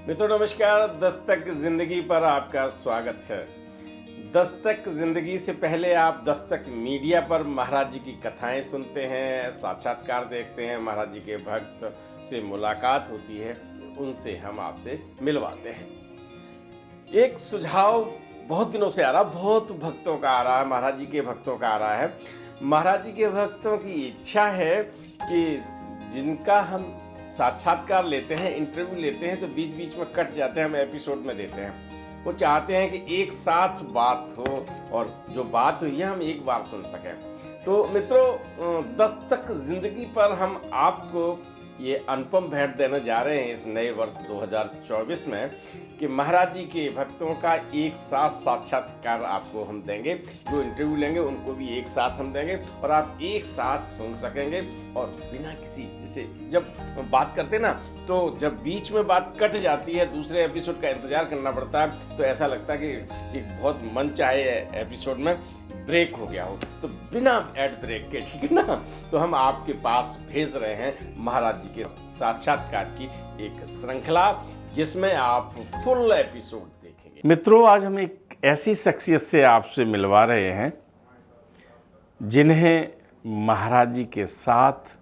मित्रों नमस्कार। दस्तक जिंदगी पर आपका स्वागत है। दस्तक जिंदगी से पहले आप दस्तक मीडिया पर महाराज जी की कथाएं सुनते हैं, साक्षात्कार देखते हैं, महाराज जी के भक्त से मुलाकात होती है, उनसे हम आपसे मिलवाते हैं। एक सुझाव बहुत दिनों से आ रहा, बहुत भक्तों का आ रहा है, महाराज जी के भक्तों का आ रहा है। महाराज जी के भक्तों की इच्छा है कि जिनका हम साक्षात्कार लेते हैं, इंटरव्यू लेते हैं, तो बीच बीच में कट जाते हैं, हम एपिसोड में देते हैं। वो चाहते हैं कि एक साथ बात हो और जो बात हुई है हम एक बार सुन सकें। तो मित्रों, दस्तक जिंदगी पर हम आपको ये अनुपम भेंट देने जा रहे हैं इस नए वर्ष 2024 में कि महाराज जी के भक्तों का एक साथ साक्षात्कार आपको हम देंगे। जो इंटरव्यू लेंगे उनको भी एक साथ हम देंगे और आप एक साथ सुन सकेंगे। और बिना किसी, जैसे जब बात करते ना, तो जब बीच में बात कट जाती है, दूसरे एपिसोड का इंतजार करना पड़ता है, तो ऐसा लगता है कि बहुत मन चाहे एपिसोड में ब्रेक हो गया हो। तो बिना एड ब्रेक के, ठीक है ना, तो हम आपके पास भेज रहे हैं महाराज जी के साक्षात्कार की एक श्रृंखला, जिसमें आप फुल एपिसोड देखेंगे। मित्रों, आज हम एक ऐसी शख्सियत से आपसे मिलवा रहे हैं जिन्हें महाराज जी के साथ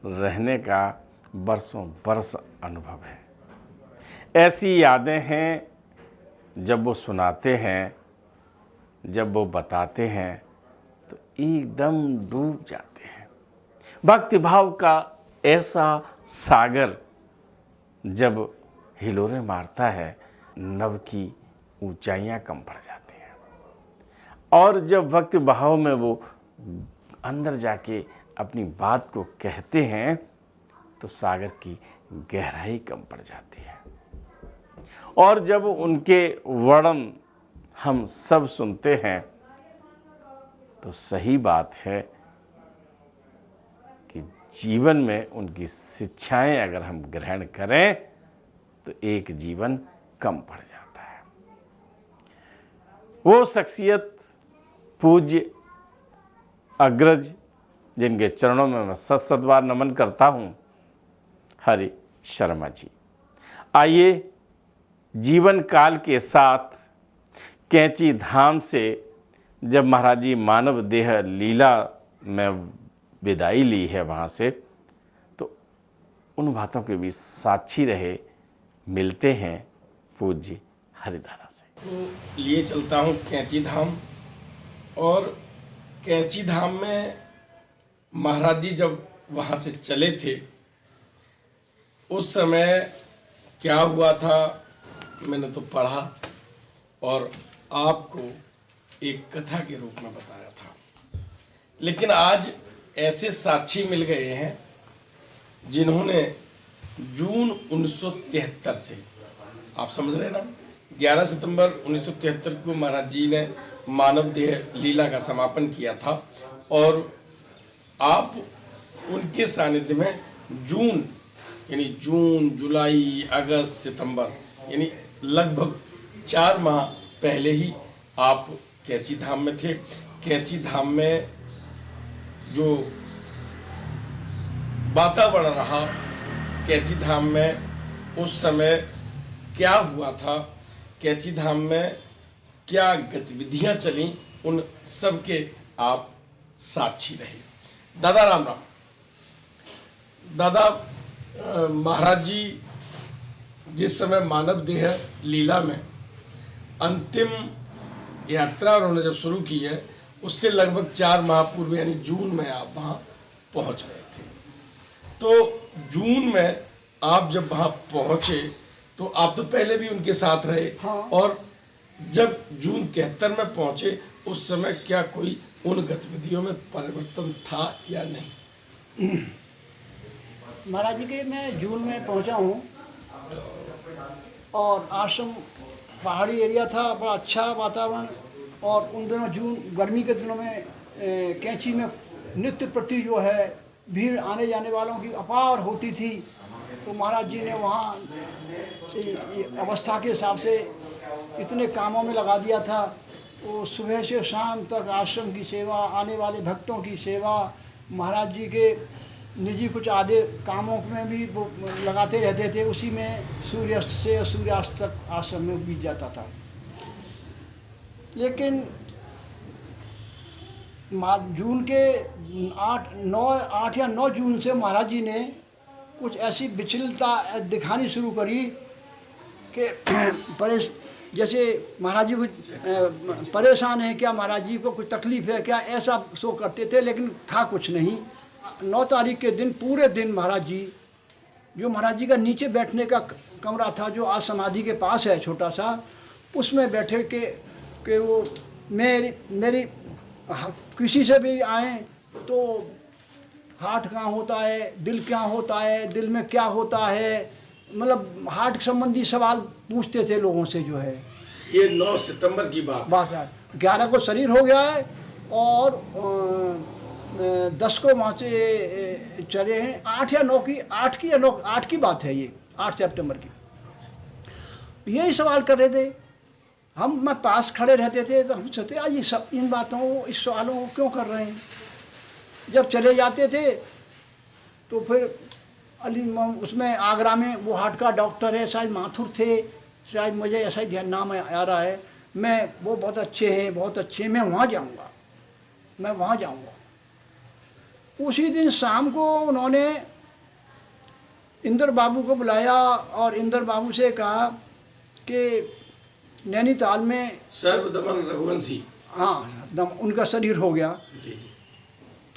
रहने का बरसों बरस अनुभव है। ऐसी यादें हैं, जब वो सुनाते हैं, जब वो बताते हैं, तो एकदम डूब जाते हैं। भक्ति भाव का ऐसा सागर जब हिलोरे मारता है, नभ की ऊंचाइयां कम पड़ जाती हैं। और जब भक्ति भाव में वो अंदर जाके अपनी बात को कहते हैं, तो सागर की गहराई कम पड़ जाती है। और जब उनके वर्णन हम सब सुनते हैं, तो सही बात है कि जीवन में उनकी शिक्षाएं अगर हम ग्रहण करें, तो एक जीवन कम पड़ जाता है। वो शख्सियत पूज्य अग्रज, जिनके चरणों में मैं सत बार नमन करता हूँ, हरि शर्मा जी। आइए जीवन काल के साथ कैंची धाम से जब महाराज जी मानव देह लीला में विदाई ली है वहाँ से, तो उन बातों के भी साक्षी रहे। मिलते हैं पूज्य हरिदारा से। तो लिए चलता हूँ कैंची धाम। और कैंची धाम में महाराज जी जब वहाँ से चले थे, उस समय क्या हुआ था मैंने तो पढ़ा और आपको एक कथा के रूप में बताया था। लेकिन आज ऐसे साक्षी मिल गए हैं जिन्होंने जून 1973 से, आप समझ रहे ना, 11 सितंबर 1973 को महाराज जी ने मानव देह लीला का समापन किया था। और आप उनके सानिध्य में जून, यानी जून, जुलाई, अगस्त, सितंबर, यानी लगभग 4 माह पहले ही आप कैंची धाम में थे। कैंची धाम में जो वातावरण रहा, कैंची धाम में उस समय क्या हुआ था, कैंची धाम में क्या गतिविधियां चली, उन सब के आप साक्षी रहे। दादा राम राम। दादा, महाराज जी जिस समय मानव देह लीला में अंतिम यात्रा उन्होंने जब शुरू की है, उससे लगभग 4 माह पूर्व, यानी जून में आप वहाँ पहुँच गए थे। तो जून में आप जब वहाँ पहुँचे, तो आप तो पहले भी उनके साथ रहे। हाँ। और जब जून 73 में पहुँचे, उस समय क्या कोई उन गतिविधियों में परिवर्तन था या नहीं? महाराज जी के मैं जून में पहुंचा हूं और आश्रम पहाड़ी एरिया था, बड़ा अच्छा वातावरण। और उन दिनों जून गर्मी के दिनों में कैंची में नित्य प्रति जो है भीड़ आने जाने वालों की अपार होती थी। तो महाराज जी ने वहाँ अवस्था के हिसाब से इतने कामों में लगा दिया था। वो सुबह से शाम तक आश्रम की सेवा, आने वाले भक्तों की सेवा, महाराज जी के निजी कुछ आधे कामों में भी वो लगाते रहते थे, उसी में सूर्यास्त से सूर्यास्त तक आश्रम में बीत जाता था। लेकिन जून के 8 या 9 जून से महाराज जी ने कुछ ऐसी विचलता दिखानी शुरू करी कि जैसे महाराज जी कुछ परेशान है क्या, महाराज जी को कुछ तकलीफ़ है क्या, ऐसा शो करते थे, लेकिन था कुछ नहीं। 9 तारीख के दिन पूरे दिन महाराज जी, जो महाराज जी का नीचे बैठने का कमरा था जो आज समाधि के पास है छोटा सा, उसमें बैठे कि वो मेरी किसी से भी आए तो हार्ट कहाँ होता है, दिल क्या होता है, दिल में क्या होता है, मतलब हार्ट संबंधी सवाल पूछते थे लोगों से जो है। ये 9 सितंबर की बात है। 11 को शरीर हो गया है और 10 को वहाँ से चले हैं। 8 या 9 की 8 की बात है ये, 8 सितंबर की। यही सवाल कर रहे थे मैं पास खड़े रहते थे, तो हम सोचते आज ये सब इन बातों इस सवालों को क्यों कर रहे हैं। जब चले जाते थे तो फिर उसमें आगरा में वो हार्ट का डॉक्टर है, शायद माथुर थे, शायद मुझे ऐसा ही ध्यान नाम आ रहा है, मैं वो बहुत अच्छे हैं, मैं वहाँ जाऊँगा। उसी दिन शाम को उन्होंने इंदर बाबू को बुलाया और इंदर बाबू से कहा कि नैनीताल में सर्वदमन रघुवंशी, हाँ, उनका शरीर हो गया। जी जी।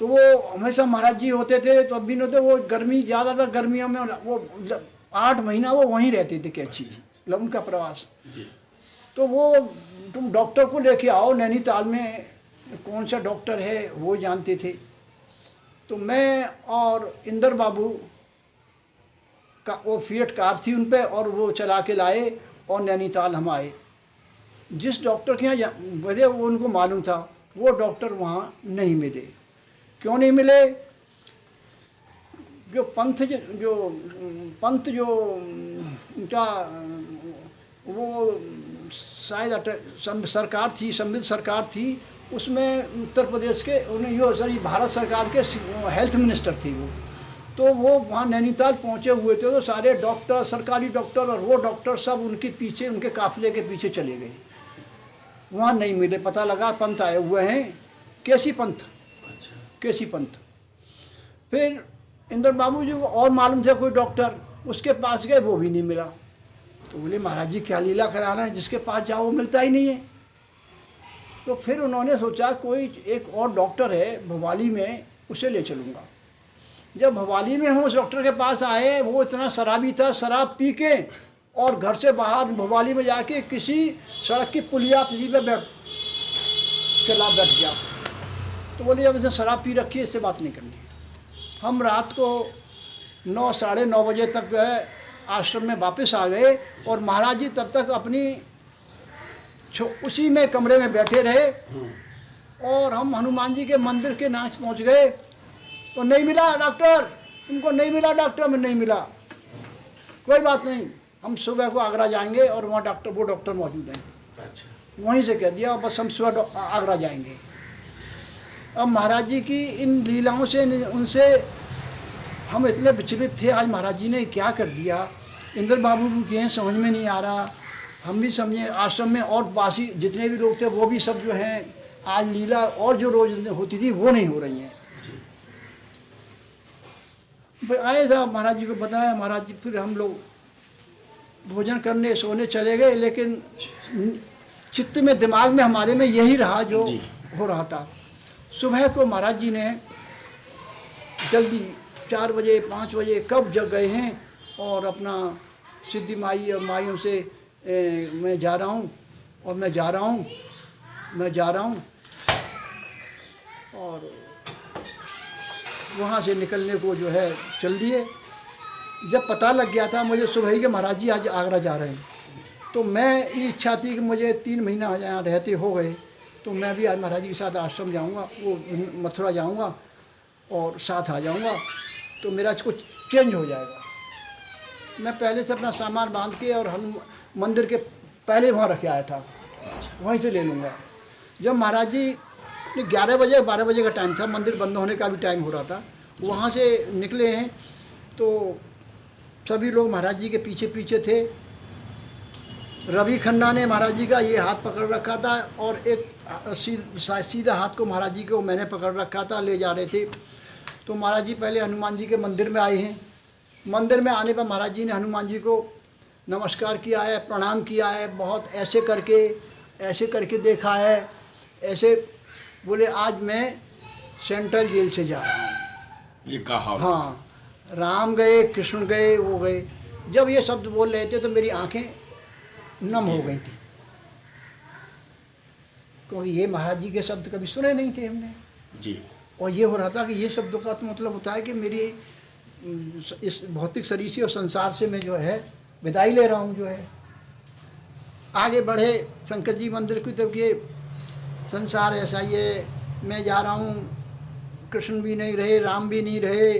तो वो हमेशा महाराज जी होते थे तो अभी होते, वो गर्मी ज़्यादा था, गर्मियों में वो 8 महीना वो वहीं रहते थे कैंची, उनका प्रवास जी। तो वो तुम डॉक्टर को लेके आओ, नैनीताल में कौन सा डॉक्टर है वो जानते थे। तो मैं और इंदर बाबू का वो फिएट कार थी उन पे, और वो चला के लाए और नैनीताल हम आए। जिस डॉक्टर के यहाँ वजह वो उनको मालूम था, वो डॉक्टर वहाँ नहीं मिले। क्यों नहीं मिले? जो पंथ जो उनका वो शायद सरकार थी, संविध सरकार थी, उसमें उत्तर प्रदेश के भारत सरकार के हेल्थ मिनिस्टर थी वो। तो वो वहाँ नैनीताल पहुँचे हुए थे, तो सारे डॉक्टर, सरकारी डॉक्टर और वो डॉक्टर सब उनके पीछे, उनके काफिले के पीछे चले गए। वहाँ नहीं मिले। पता लगा पंथ आए हुए हैं, केसी पंथ। केसी पंथ। फिर इंदर बाबू जी को और मालूम थे कोई डॉक्टर, उसके पास गए, वो भी नहीं मिला। तो बोले महाराज जी क्या लीला करा रहे हैं, जिसके पास जाओ वो मिलता ही नहीं है। तो फिर उन्होंने सोचा कोई एक और डॉक्टर है भवाली में, उसे ले चलूँगा। जब भवाली में हम उस डॉक्टर के पास आए, वो इतना शराबी था, शराब पी के और घर से बाहर भवाली में जाके किसी सड़क की पुलिया पे बैठ गया। तो बोले अब इसने शराब पी रखी है, इससे बात नहीं करनी। हम रात को 9 साढ़े 9 बजे तक जो है आश्रम में वापस आ गए, और महाराज जी तब तक अपनी उसी में कमरे में बैठे रहे। और हम हनुमान जी के मंदिर के नाच पहुंच गए, तो नहीं मिला डॉक्टर, तुमको नहीं मिला डॉक्टर, में नहीं मिला। कोई बात नहीं, हम सुबह को आगरा जाएंगे और वहाँ वो डॉक्टर मौजूद हैं। अच्छा। वहीं से कह दिया बस हम सुबह आगरा जाएंगे। अब महाराज जी की इन लीलाओं से, उनसे हम इतने विचलित थे। आज महाराज जी ने क्या कर दिया, इंदर बाबू को क्या समझ में नहीं आ रहा। हम भी समझे, आश्रम में और बासी जितने भी लोग थे वो भी सब जो हैं, आज लीला और जो रोज होती थी वो नहीं हो रही हैं। फिर आए साहब, महाराज जी को बताया। महाराज जी फिर हम लोग भोजन करने सोने चले गए, लेकिन चित्त में, दिमाग में हमारे में यही रहा जो हो रहा था। सुबह को महाराज जी ने जल्दी 4 बजे 5 बजे कब जग गए हैं, और अपना सिद्धि माई और माइयों से मैं जा रहा हूँ, और मैं जा रहा हूँ, और वहाँ से निकलने को जो है चल दिए। जब पता लग गया था मुझे सुबह ही कि महाराज जी आज आगरा जा रहे हैं, तो मैं ये इच्छा थी कि मुझे 3 महीना यहाँ रहते हो गए, तो मैं भी आज महाराज जी के साथ आश्रम जाऊँगा, वो मथुरा जाऊँगा और साथ आ जाऊँगा, तो मेरा कुछ चेंज हो जाएगा। मैं पहले से अपना सामान बांध के और हम मंदिर के पहले वहाँ रखे आया था, वहीं से ले लूँगा। जब महाराज जी 11 बजे 12 बजे का टाइम था, मंदिर बंद होने का भी टाइम हो रहा था, वहाँ से निकले हैं तो सभी लोग महाराज जी के पीछे पीछे थे। रवि खन्ना ने महाराज जी का ये हाथ पकड़ रखा था और एक सीधा हाथ को महाराज जी को मैंने पकड़ रखा था, ले जा रहे थे। तो महाराज जी पहले हनुमान जी के मंदिर में आए हैं। मंदिर में आने पर महाराज जी ने हनुमान जी को नमस्कार किया है, प्रणाम किया है, बहुत ऐसे करके देखा है, ऐसे बोले आज मैं सेंट्रल जेल से जा रहा हूँ। ये कहा? हाँ, राम गए, कृष्ण गए, वो गए। जब ये शब्द बोल रहे थे तो मेरी आंखें नम हो गई थी, क्योंकि ये महाराज जी के शब्द कभी सुने नहीं थे हमने जी। और ये हो रहा था कि ये शब्दों का तो मतलब होता है कि मेरी इस भौतिक शरीर से और संसार से मैं जो है विदाई ले रहा हूँ। जो है आगे बढ़े शंकर जी मंदिर की, तब ये संसार ऐसा ही है, मैं जा रहा हूँ, कृष्ण भी नहीं रहे, राम भी नहीं रहे,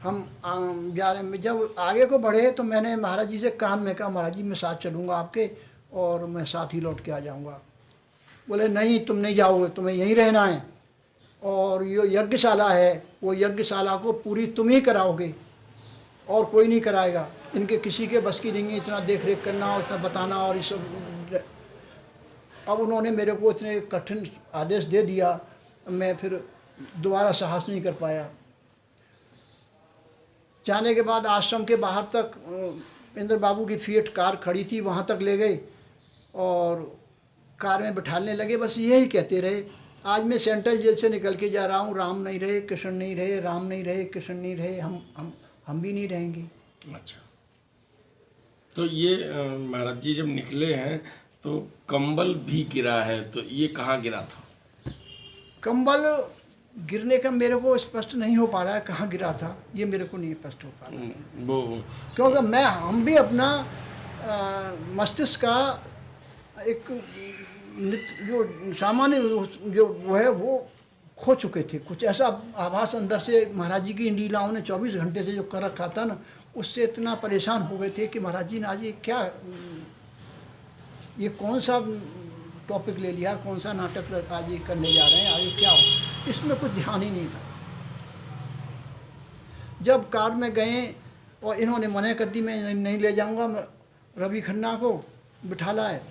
हम जा रहे हैं। जब आगे को बढ़े तो मैंने महाराज जी से कान में कहा, महाराज जी मैं साथ चलूँगा आपके और मैं साथ ही लौट के आ जाऊँगा। बोले नहीं, तुम नहीं जाओगे, तुम्हें यहीं रहना है और ये यज्ञशाला है, वो यज्ञशाला को पूरी तुम ही कराओगे और कोई नहीं कराएगा। इनके किसी के बस की नहीं है इतना देख रेख करना और इतना बताना और ये सब। अब उन्होंने मेरे को इतने कठिन आदेश दे दिया, मैं फिर दोबारा साहस नहीं कर पाया। जाने के बाद आश्रम के बाहर तक इंद्र बाबू की फिएट कार खड़ी थी, वहाँ तक ले गए और कार में बिठाने लगे। बस यही कहते रहे, आज मैं सेंट्रल जेल से निकल के जा रहा हूँ, राम नहीं रहे, कृष्ण नहीं रहे, राम नहीं रहे, कृष्ण नहीं रहे, हम भी नहीं रहेंगे। अच्छा, तो ये महाराज जी जब निकले हैं तो कंबल भी गिरा है, तो ये कहाँ गिरा था? कंबल गिरने का मेरे को स्पष्ट नहीं हो पा रहा है, कहाँ गिरा था ये मेरे को नहीं स्पष्ट हो पा रहा है। वो क्योंकि हम भी अपना मस्तिष्क का एक जो सामान्य जो वो है वो खो चुके थे। कुछ ऐसा आभास अंदर से महाराज जी की इन लीलाओं ने 24 घंटे से जो कर रखा था ना, उससे इतना परेशान हो गए थे कि महाराज जी ने आज ये कौन सा टॉपिक ले लिया, कौन सा नाटक आज ये करने जा रहे हैं, आगे क्या हो, इसमें कुछ ध्यान ही नहीं था। जब कार में गए और इन्होंने मना कर दी, मैं नहीं ले जाऊंगा, रवि खन्ना को बिठा लाए,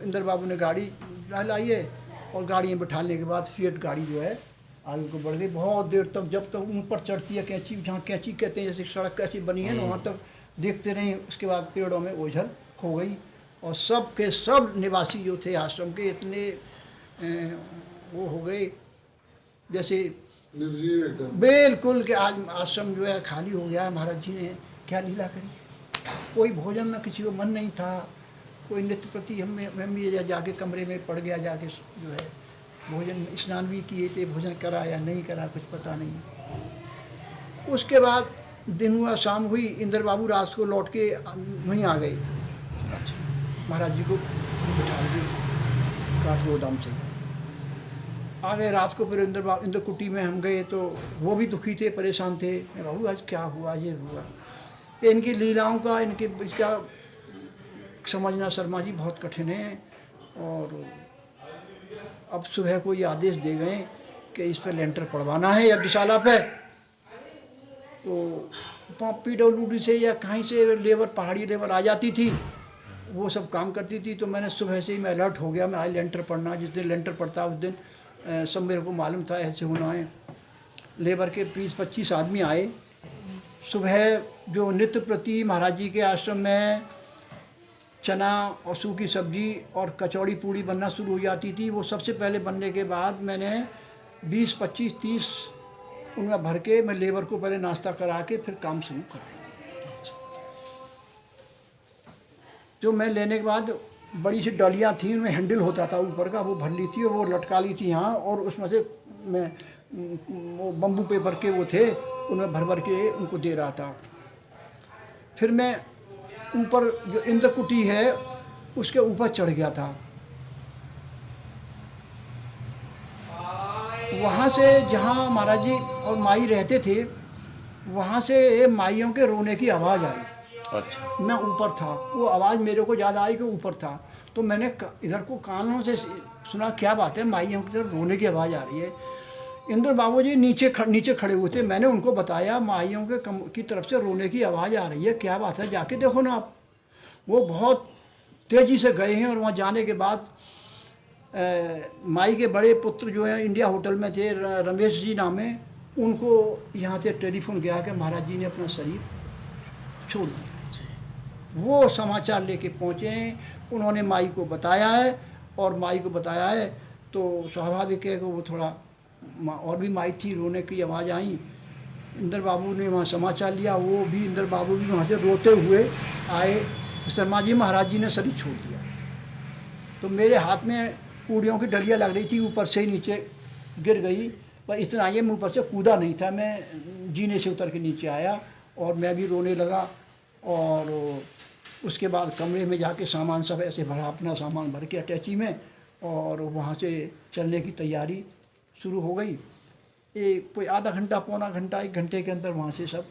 इंद्र बाबू ने गाड़ी लाई है और गाड़ी में बिठाने के बाद फिएट गाड़ी जो है आगे को बढ़ गई। बहुत देर तक, जब तक ऊपर चढ़ती है कैंची, जहाँ कैंची कहते हैं, जैसे सड़क कैसी बनी है ना, वहाँ तक देखते रहे। उसके बाद पेड़ों में ओझल हो गई और सब के सब निवासी जो थे आश्रम के इतने वो हो गए जैसे बिल्कुल कि आज आश्रम जो है खाली हो गया है, महाराज जी ने क्या लीला करी। कोई भोजन में किसी को मन नहीं था, कोई नित्य प्रति हम भी जाके कमरे में पड़ गया, जाके जो है भोजन, स्नान भी किए थे, भोजन करा या नहीं करा कुछ पता नहीं। उसके बाद दिन हुआ, शाम हुई, इंद्र बाबू रात को लौट के वहीं आ गए। अच्छा, महाराज जी को बिठा दिए काठगोदाम से आ गए। रात को फिर इंद्र कुटी में हम गए तो वो भी दुखी थे, परेशान थे। बाबू आज क्या हुआ, ये हुआ। इनकी लीलाओं का, इसका समझना शर्मा जी बहुत कठिन है। और अब सुबह को ये आदेश दे गए कि इस पर लेंटर पड़वाना है यज्ञशाला पे। तो PWD से या कहीं से लेबर, पहाड़ी लेबर आ जाती थी, वो सब काम करती थी। तो मैंने सुबह से ही मैं अलर्ट हो गया, मैं आज लेंटर पड़ना। जिस दिन लेंटर पड़ता उस दिन सब मेरे को मालूम था ऐसे होना है। लेबर के 20-25 आदमी आए। सुबह जो नित्य प्रति महाराज जी के आश्रम में चना और सूखी सब्जी और कचौड़ी पूड़ी बनना शुरू हो जाती थी, वो सबसे पहले बनने के बाद मैंने 20, 25, 30 उनमें भर के मैं लेबर को पहले नाश्ता करा के फिर काम शुरू करा। जो मैं लेने के बाद बड़ी सी डलियाँ थी, उनमें हैंडल होता था ऊपर का, वो भर ली थी और वो लटका ली थी यहाँ, और उसमें से मैं वो बम्बू पेपर के वो थे, उनमें भर भर के उनको दे रहा था। फिर मैं ऊपर जो इंद्र कुटी है उसके ऊपर चढ़ गया था। वहाँ से जहाँ महाराज जी और माई रहते थे, वहाँ से माइयों के रोने की आवाज़ आई। अच्छा, मैं ऊपर था, वो आवाज़ मेरे को ज़्यादा आई कि ऊपर था। तो मैंने इधर को कानों से सुना क्या बात है, माइयों की तरफ रोने की आवाज़ आ रही है। इंद्र बाबू जी नीचे खड़े हुए थे। मैंने उनको बताया माइयों की तरफ से रोने की आवाज़ आ रही है, क्या बात है, जाके देखो ना आप। वो बहुत तेज़ी से गए हैं और वहाँ जाने के बाद माई के बड़े पुत्र जो हैं इंडिया होटल में थे, रमेश जी नाम है, उनको यहाँ से टेलीफोन गया कि महाराज जी ने अपना शरीर छोड़ दिया। वो समाचार लेके पहुँचे हैं, उन्होंने माई को बताया है, और माई को बताया है तो स्वाभाविक है कि वो थोड़ा, और भी माई थी, रोने की आवाज़ आई। इंद्र बाबू ने वहाँ समाचार लिया, वो भी इंद्र बाबू भी वहाँ से रोते हुए आए, शर्मा जी महाराज जी ने शरीर छोड़ दिया। तो मेरे हाथ में पूड़ियों की डलिया लग रही थी, ऊपर से ही नीचे गिर गई, पर इतना ये मुँह पर से कूदा नहीं था, मैं जीने से उतर के नीचे आया और मैं भी रोने लगा। और उसके बाद कमरे में जाके सामान सब ऐसे भरा, अपना सामान भर के अटैची में, और वहाँ से चलने की तैयारी शुरू हो गई। कोई आधा घंटा, पौना घंटा, 1 घंटे के अंदर वहाँ से सब,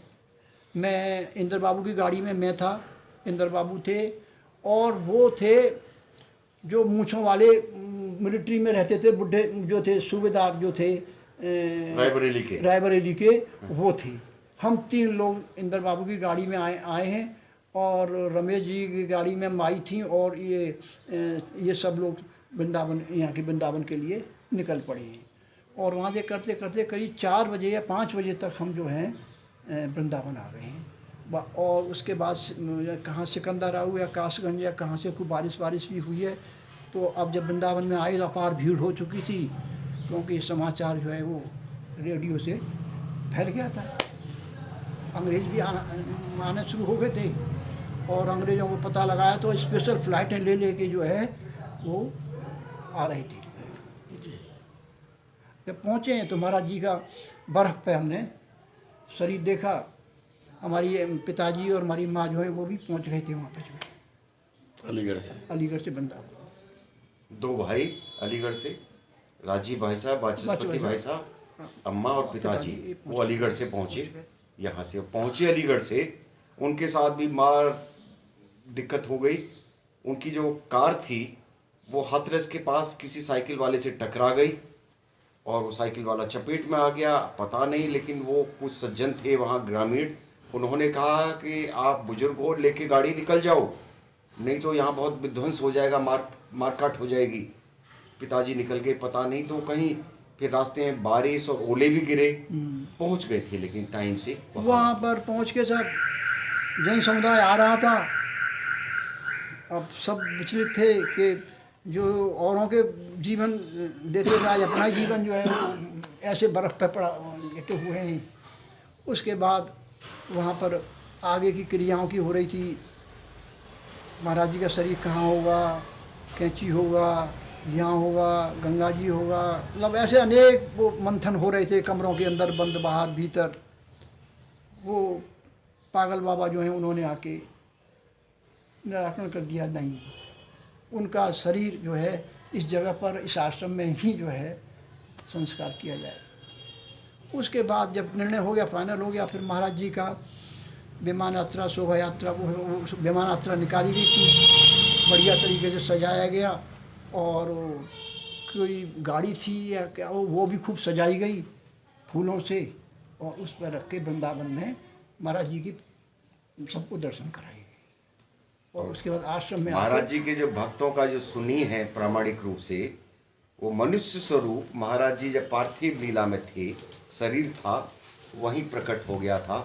मैं इंद्र बाबू की गाड़ी में मैं था, इंद्र बाबू थे, और वो थे जो मूँछों वाले मिलिट्री में रहते थे, बुढ़े जो थे, सूबेदार जो थे रायबरेली के, वो थे। हम 3 लोग इंद्र बाबू की गाड़ी में आए हैं, और रमेश जी की गाड़ी में माई थी, और ये सब लोग वृंदावन, यहाँ के वृंदावन के लिए निकल पड़े हैं। और वहाँ से करते करते करीब 4 बजे या 5 बजे तक हम जो हैं वृंदावन आ गए हैं। और उसके बाद कहाँ सिकंदराऊ या कासगंज या कहाँ से खूब बारिश भी हुई है। तो अब जब वृंदावन में आए तो अपार भीड़ हो चुकी थी, क्योंकि समाचार जो है वो रेडियो से फैल गया था। अंग्रेज़ भी आने शुरू हो गए थे, और अंग्रेज़ों को पता लगाया तो स्पेशल फ़्लाइटें ले लेके जो है वो आ रही थी। जब पहुँचे हैं तो महाराज जी का बर्फ़ पे हमने शरीर देखा। हमारी पिताजी और हमारी माँ जो है वो भी पहुँच गए थे वहाँ पे, जो अलीगढ़ से वृंदावन। 2 भाई अलीगढ़ से, राजीव भाई साहब, वाचस्पति भाई साहब, अम्मा और पिताजी, वो अलीगढ़ से पहुँचे। यहाँ से पहुँचे अलीगढ़ से, उनके साथ भी मार दिक्कत हो गई। उनकी जो कार थी वो हाथरस के पास किसी साइकिल वाले से टकरा गई, और वो साइकिल वाला चपेट में आ गया, पता नहीं, लेकिन वो कुछ सज्जन थे वहाँ ग्रामीण, उन्होंने कहा कि आप बुजुर्ग हो, लेके गाड़ी निकल जाओ, नहीं तो यहाँ बहुत विध्वंस हो जाएगा, मारकाट हो जाएगी। पिताजी निकल गए, पता नहीं तो कहीं, फिर रास्ते में बारिश और ओले भी गिरे, पहुँच गए थे लेकिन टाइम से वहाँ पर पहुँच के सब जन समुदाय आ रहा था। अब सब विचलित थे कि जो औरों के जीवन देते थे, आज अपना जीवन जो है वो ऐसे बर्फ़ पे पड़ा लेटे हुए हैं। उसके बाद वहाँ पर आगे की क्रियाओं की हो रही थी। महाराज जी का शरीर कहाँ होगा, कैंची होगा, यहाँ होगा, गंगा जी होगा, मतलब ऐसे अनेक वो मंथन हो रहे थे कमरों के अंदर, बंद बाहर भीतर। वो पागल बाबा जो हैं उन्होंने आके निराकरण कर दिया, नहीं, उनका शरीर जो है इस जगह पर, इस आश्रम में ही जो है संस्कार किया जाए। उसके बाद जब निर्णय हो गया, फाइनल हो गया, फिर महाराज जी का विमान यात्रा, शोभा यात्रा, वो विमान यात्रा निकाली गई थी, बढ़िया तरीके से सजाया गया। और कोई गाड़ी थी या क्या, वो भी खूब सजाई गई फूलों से, और उस पर रख के वृंदावन में महाराज जी की सबको दर्शन कराई गई। और उसके बाद आश्रम में महाराज जी के जो भक्तों का जो सुनी है प्रामाणिक रूप से, वो मनुष्य स्वरूप महाराज जी जब पार्थिव लीला में थे, शरीर था, वहीं प्रकट हो गया था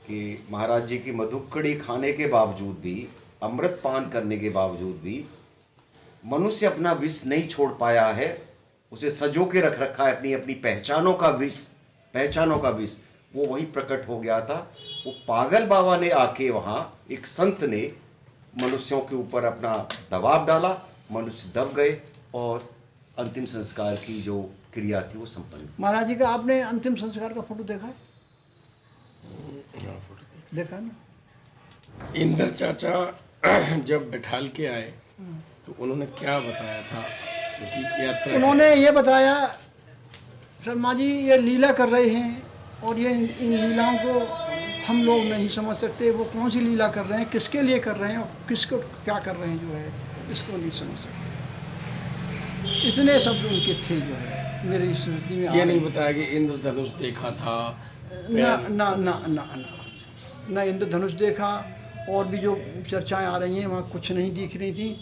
कि महाराज जी की मधुकड़ी खाने के बावजूद भी, अमृत पान करने के बावजूद भी मनुष्य अपना विष नहीं छोड़ पाया है, उसे सजो के रख रखा है, अपनी अपनी पहचानों का विष, वो वहीं प्रकट हो गया था। वो पागल बाबा ने आके वहाँ, एक संत ने मनुष्यों के ऊपर अपना दबाव डाला, मनुष्य दब गए, और अंतिम संस्कार की जो क्रिया थी वो संपन्न। महाराज जी का आपने अंतिम संस्कार का फोटो देखा है? देखा ना? इंद्र चाचा जब बैठाल के आए तो उन्होंने क्या बताया था उनकी यात्रा? उन्होंने ये बताया, शर्मा जी ये लीला कर रहे हैं, और ये इन लीलाओं को हम लोग नहीं समझ सकते, वो कौन सी लीला कर रहे हैं, किसके लिए कर रहे हैं, और किसको क्या कर रहे हैं, जो है इसको नहीं समझ सकते। इतने शब्द उनके थे जो है। मेरी स्मृति में आ ये नहीं रही। बताया कि इंद्रधनुष देखा था? ना ना ना ना ना ना इंद्रधनुष देखा, और भी जो चर्चाएं आ रही हैं वहाँ कुछ नहीं दिख रही थी।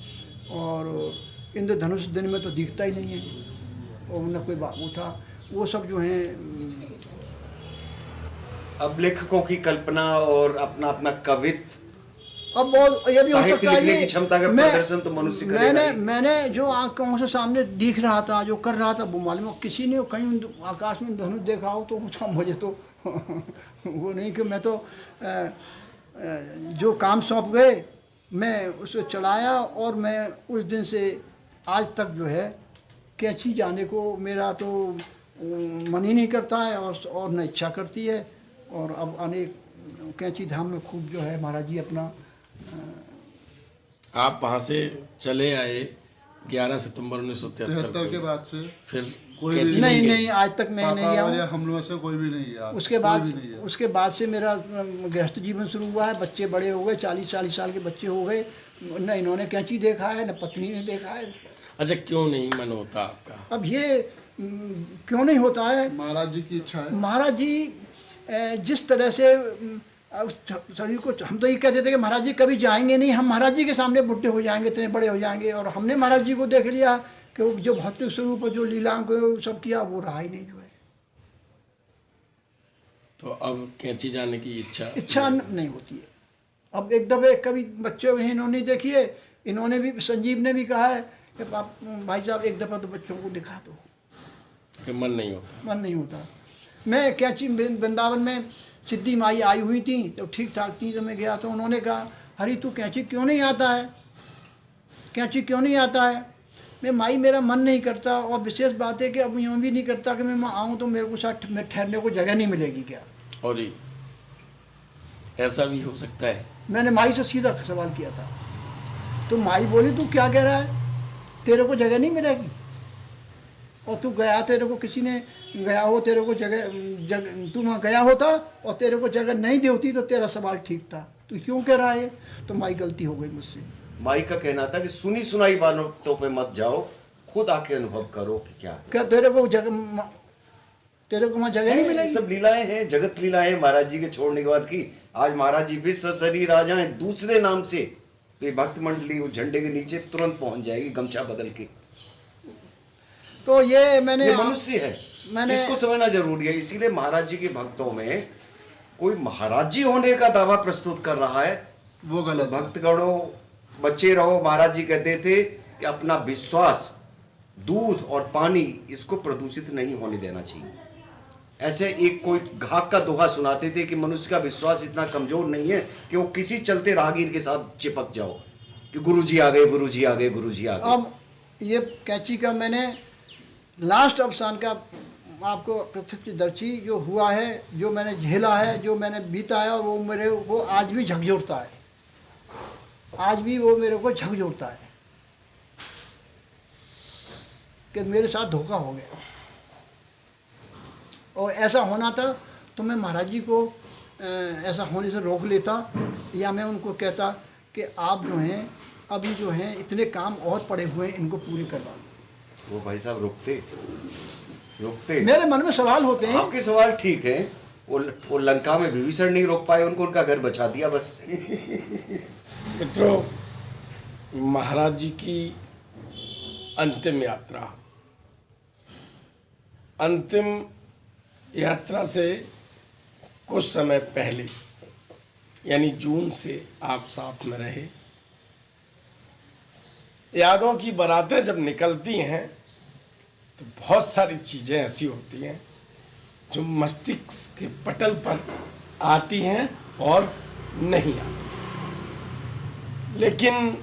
और इंद्रधनुष दिन में तो दिखता ही नहीं है, और न कोई बाबू था, वो सब जो हैं। अब लेखकों की कल्पना और अपना अपना कवित्व, अब बहुत ये भी हो साहित्य सकता है लिखने ये की क्षमता का मैं- प्रदर्शन तो मनुष्य करेगा मैंने ही। मैंने जो आंखों से सामने दिख रहा था, जो कर रहा था, वो मालूम है किसी ने कहीं आकाश में धनुष देखा हो तो उसका मुझे तो वो नहीं कि मैं तो जो काम सौंप गए मैं उसे चलाया, और मैं उस दिन से आज तक जो है कैंची जाने को मेरा तो मन ही नहीं करता है, और न इच्छा करती है। और अब अनेक कैंची धाम में खूब जो है महाराज जी अपना आप वहाँ से चले आए 11 सितंबर 1973 73 के को, बाद से फिर कोई कैंची भी नहीं गए? नहीं आज तक मैं नहीं पापा और आया या हूँ। हम लोगों से कोई भी नहीं गया। उसके कोई बाद भी नहीं है। उसके बाद से मेरा गृहस्थ जीवन शुरू हुआ है, बच्चे बड़े हो गए, 40 साल के बच्चे हो गए, न इन्होंने कैंची देखा है न पत्नी ने देखा है। अच्छा, क्यों नहीं मन होता आपका? अब ये क्यों नहीं होता है? महाराज जी की इच्छा है। महाराज जी जिस तरह से उस शरीर को, हम तो ये कहते थे कि महाराज जी कभी जाएंगे नहीं, हम महाराज जी के सामने बुढ़े हो जाएंगे, इतने बड़े हो जाएंगे। और हमने महाराज जी को देख लिया कि वो जो भौतिक स्वरूप जो लीलाओं को सब किया वो रहा ही नहीं जो है। तो अब कैंची जाने की इच्छा नहीं होती है। अब एक दफ़े कभी बच्चे इन्होंने देखिए, इन्होंने भी, संजीव ने भी कहा है कि भाई साहब एक दफ़ा तो बच्चों को दिखा दो, कि मन नहीं होता। मन नहीं होता। मैं कैंची वृंदावन में सिद्धि माई आई हुई थी तो ठीक ठाक थी, तो मैं गया तो उन्होंने कहा हरी तू कैंची क्यों नहीं आता है, कैंची क्यों नहीं आता है? मैं माई मेरा मन नहीं करता, और विशेष बात है कि अब यूँ भी नहीं करता कि मैं आऊँ तो मेरे को साथ में ठहरने को जगह नहीं मिलेगी क्या? और ये ऐसा भी हो सकता है? मैंने माई से सीधा सवाल किया था, तो माई बोली तू क्या कह रहा है, तेरे को जगह नहीं मिलेगी, और तू गया, तेरे को किसी ने गया हो, तेरे को जगह तू वहाँ गया होता और तेरे को जगह नहीं दी होती तो तेरा सवाल ठीक था, तू क्यों कह रहा है? तो माई गलती हो गई मुझसे। माई का कहना था कि सुनी सुनाई बातों पे मत जाओ, खुद आके अनुभव करो कि क्या है। क्या तेरे को वहाँ जगह नहीं ये मिलेगी? सब लीलाएं हैं, जगत लीलाएं महाराज जी के छोड़ने के बाद की। आज महाराज जी विश्व शरीर आ जाए दूसरे नाम से तो ये भक्त मंडली उस झंडे के नीचे तुरंत पहुंच जाएगी गमछा बदल के। तो ये मैंने ये मनुष्य है, मैंने- इसको समझना जरूरी है। इसीलिए महाराज जी के भक्तों में कोई महाराज जी होने का दावा प्रस्तुत कर रहा है वो गलत है। भक्तगणों बचे रहो। महाराज जी कहते थे कि अपना विश्वास, दूध और पानी इसको प्रदूषित नहीं होने देना चाहिए। ऐसे एक कोई घाक का दोहा सुनाते थे कि मनुष्य का विश्वास इतना कमजोर नहीं है कि वो किसी चलते राहगीर के साथ चिपक जाओ कि गुरुजी आ गए, गुरुजी आ गए, गुरुजी आ गए। अब ये कैंची का मैंने लास्ट अवसान का आपको प्रत्यक्षदर्शी जो हुआ है, जो मैंने झेला है, जो मैंने बीताया, वो मेरे को आज भी झकझोरता है, आज भी वो मेरे को झकझोरता है कि मेरे साथ धोखा हो गया। और ऐसा होना था तो मैं महाराज जी को ऐसा होने से रोक लेता, या मैं उनको कहता कि आप जो हैं अभी जो हैं इतने काम और पड़े हुए हैं, इनको पूरे करवा दो। वो भाई साहब रुकते मेरे मन में सवाल होते हैं। आपके सवाल ठीक है। वो लंका में विभीषण नहीं रोक पाए, उनको उनका घर बचा दिया बस। मित्रों, महाराज जी की अंतिम यात्रा से कुछ समय पहले, यानी जून से आप साथ में रहे। यादों की बारातें जब निकलती हैं तो बहुत सारी चीज़ें ऐसी होती हैं जो मस्तिष्क के पटल पर आती हैं और नहीं आती। लेकिन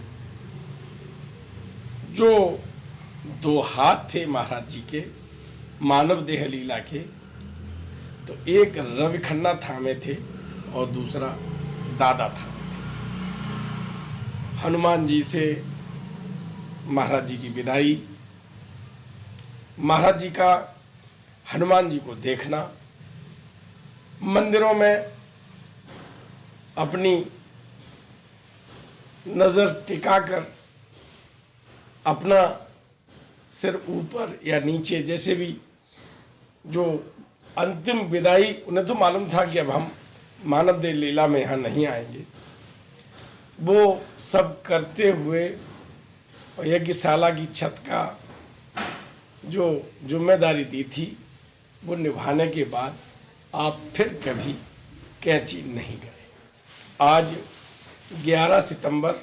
जो दो हाथ थे महाराज जी के मानव देह लीला के, तो एक रवि खन्ना थामे थे और दूसरा दादा थामे थे। हनुमान जी से महाराज जी की विदाई, महाराज जी का हनुमान जी को देखना, मंदिरों में अपनी नज़र टिकाकर अपना सिर ऊपर या नीचे जैसे भी जो अंतिम विदाई, उन्हें तो मालूम था कि अब हम मानव देह लीला में यहाँ नहीं आएंगे, वो सब करते हुए और यज्ञशाला की छत का जो जिम्मेदारी दी थी वो निभाने के बाद आप फिर कभी कैंची नहीं गए। आज 11 सितंबर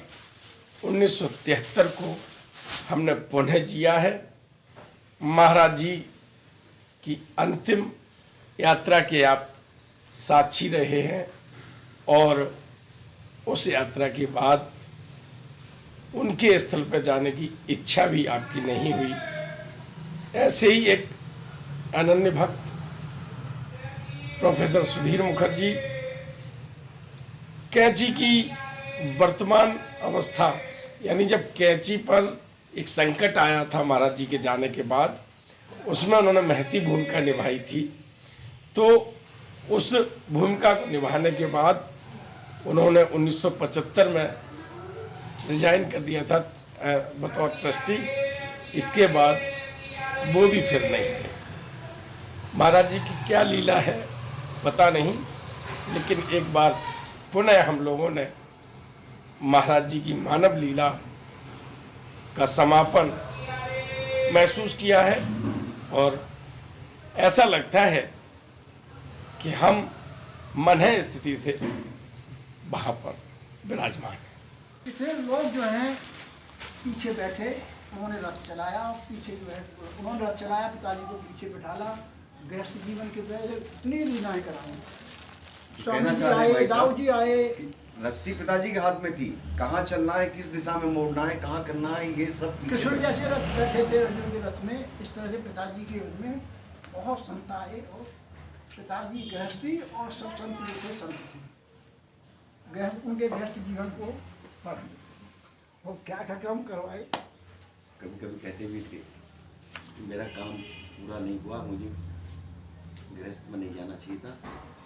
1973 को हमने पुनः जिया है। महाराज जी की अंतिम यात्रा के आप साक्षी रहे हैं और उस यात्रा के बाद उनके स्थल पर जाने की इच्छा भी आपकी नहीं हुई। ऐसे ही एक अनन्य भक्त प्रोफेसर सुधीर मुखर्जी, कैंची की वर्तमान अवस्था, यानी जब कैंची पर एक संकट आया था महाराज जी के जाने के बाद, उसमें उन्होंने महती भूमिका निभाई थी। तो उस भूमिका को निभाने के बाद उन्होंने 1975 में रिजाइन कर दिया था बतौर ट्रस्टी। इसके बाद वो भी फिर नहीं गए। महाराज जी की क्या लीला है पता नहीं, लेकिन एक बार पुनः हम लोगों ने महाराज जी की मानव लीला का समापन महसूस किया है और ऐसा लगता है कि हम मनः स्थिति से वहाँ पर विराजमान हैं। फिर लोग जो हैं पीछे बैठे, उन्होंने रथ चलाया, पीछे जो है उन्होंने रथ चलाया, पिताजी को पीछे बिठाला। गृहस्थ जीवन के वजह से इतनी लीलाएं कराऊँ। स्वामी जी आए, दाऊ जी आए। रस्सी पिताजी के हाथ में थी, कहाँ चलना है, किस दिशा में मोड़ना है, कहाँ करना है, ये सब कृष्ण जैसे रथ बैठे थे अर्जुन के रथ में। इस तरह से पिताजी के युग में बहुत संत आए और पिताजी गृहस्थी और सब संत जो थे संत थे। उनके गृहस्थ जीवन को वो क्या क्रम करवाए। कभी कभी कहते भी थे मेरा काम पूरा नहीं हुआ, मुझे गृहस्थ में नहीं जाना चाहिए था।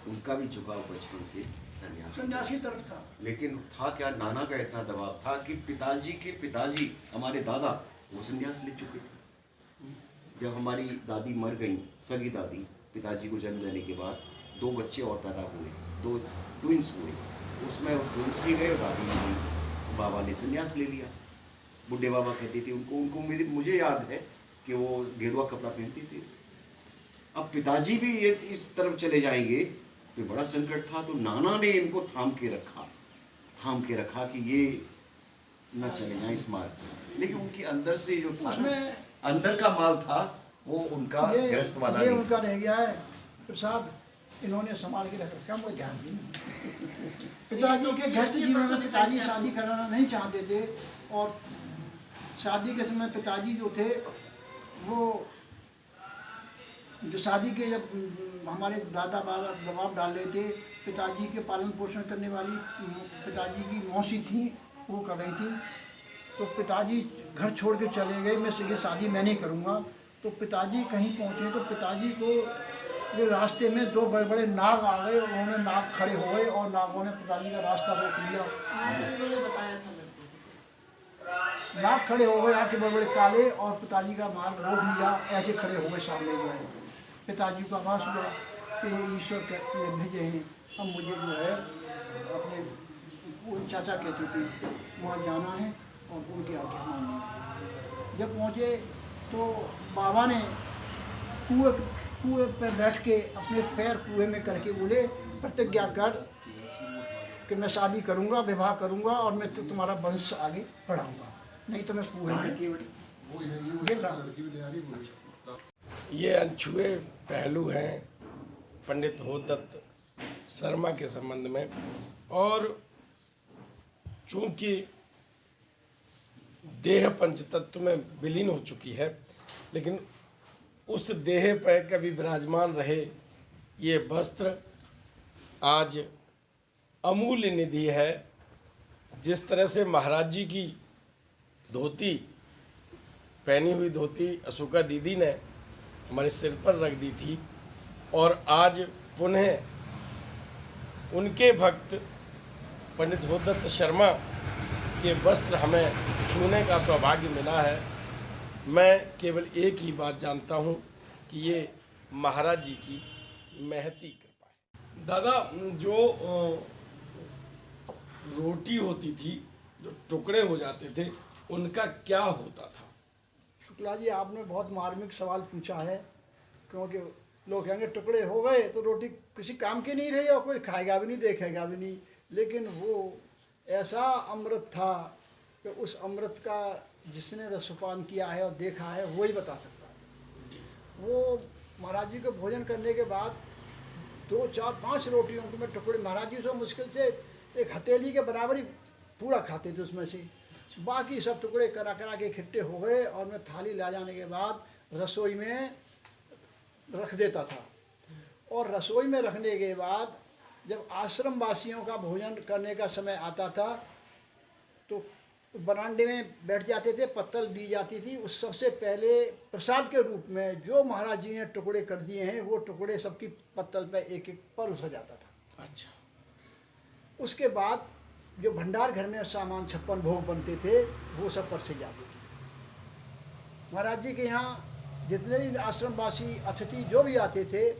उनका भी झुकाव बचपन से सन्यासी तरफ था। लेकिन था क्या, नाना का इतना दबाव था कि पिताजी के पिताजी हमारे दादा वो संन्यास ले चुके थे। जब हमारी दादी मर गई, सगी दादी, पिताजी को जन्म देने के बाद 2 बच्चे और पैदा हुए, 2 ट्विंस हुए। उसमें ट्विंस भी गए और दादी भी गई। बाबा ने संन्यास ले लिया। बुढ़े बाबा कहते थे उनको मुझे याद है कि वो गेरुआ कपड़ा पहनते थे। अब पिताजी भी ये इस तरफ चले जाएंगे तो बड़ा संकट था। तो नाना ने इनको थाम के रखा कि ये न चले जाए इस मार्ग। लेकिन उनके अंदर से जो था, अंदर का माल था, वो उनका गृहस्थ वाला ये उनका रह गया है प्रसाद। इन्होंने संभाल के रख रखा, मुझे ध्यान नहीं। पिताजी के गृहस्थ जीवन में पिताजी शादी कराना नहीं चाहते थे और शादी के समय पिताजी जो थे वो जो शादी के जब हमारे दादा बाबा दबाव डाल रहे थे, पिताजी के पालन पोषण करने वाली पिताजी की मौसी थी, वो कर रही थी। तो पिताजी घर छोड़ के चले गए, मैं ये शादी मैं नहीं करूँगा। तो पिताजी कहीं पहुँचे तो पिताजी को ये रास्ते में 2 बड़े बड़े नाग आ गए। उन्होंने नाग खड़े हो गए और नागों ने पिताजी का रास्ता रोक लिया। नाग खड़े हो गए, आके बड़े बड़े काले, और पिताजी का मार्ग रोक लिया। ऐसे खड़े हो गए सामने जो है। पिताजी का आवाज़ हुआ कि ईश्वर के भेजे हैं, अब मुझे जो है अपने वो चाचा कहते थे वहाँ जाना है और उनके आगे मानना है। जब पहुँचे तो बाबा ने कुएं पर बैठ के अपने पैर कुएं में करके बोले, प्रतिज्ञा कर कि मैं शादी करूँगा, विवाह करूँगा और मैं तो तुम्हारा वंश आगे बढ़ाऊँगा, नहीं तो मैं कुएं में गिर रहा। ये अनछुए पहलू हैं पंडित होदत्त शर्मा के संबंध में। और चूंकि देह पंचतत्व में विलीन हो चुकी है, लेकिन उस देह पर कभी विराजमान रहे ये वस्त्र आज अमूल्य निधि है। जिस तरह से महाराज जी की धोती, पहनी हुई धोती अशोका दीदी ने हमारे सिर पर रख दी थी, और आज पुनः उनके भक्त पंडित होदत्त शर्मा के वस्त्र हमें छूने का सौभाग्य मिला है। मैं केवल एक ही बात जानता हूँ कि ये महाराज जी की महती कृपा है। दादा, जो रोटी होती थी, जो टुकड़े हो जाते थे, उनका क्या होता था? शुक्ला जी, आपने बहुत मार्मिक सवाल पूछा है, क्योंकि लोग कहेंगे टुकड़े हो गए तो रोटी किसी काम की नहीं रही और कोई खाएगा भी नहीं, देखेगा भी नहीं। लेकिन वो ऐसा अमृत था कि उस अमृत का जिसने रसपान किया है और देखा है वो ही बता सकता है। वो महाराज जी को भोजन करने के बाद 2, 4, 5 रोटियों के में टुकड़े महाराज जी से मुश्किल से एक हथेली के बराबर ही पूरा खाते थे उसमें से। बाकी सब टुकड़े करा करा के इकट्ठे हो गए और मैं थाली ला जाने के बाद रसोई में रख देता था। और रसोई में रखने के बाद जब आश्रम वासियों का भोजन करने का समय आता था तो बरामदे में बैठ जाते थे, पत्तल दी जाती थी। उस सबसे पहले प्रसाद के रूप में जो महाराज जी ने टुकड़े कर दिए हैं वो टुकड़े सबकी पत्तल पे एक एक परोस हो जाता था। अच्छा। उसके बाद जो भंडार घर में सामान 56 भोग बनते थे वो सब परसे जाते थे। महाराज जी के यहाँ जितने भी आश्रमवासी अतिथि जो भी आते थे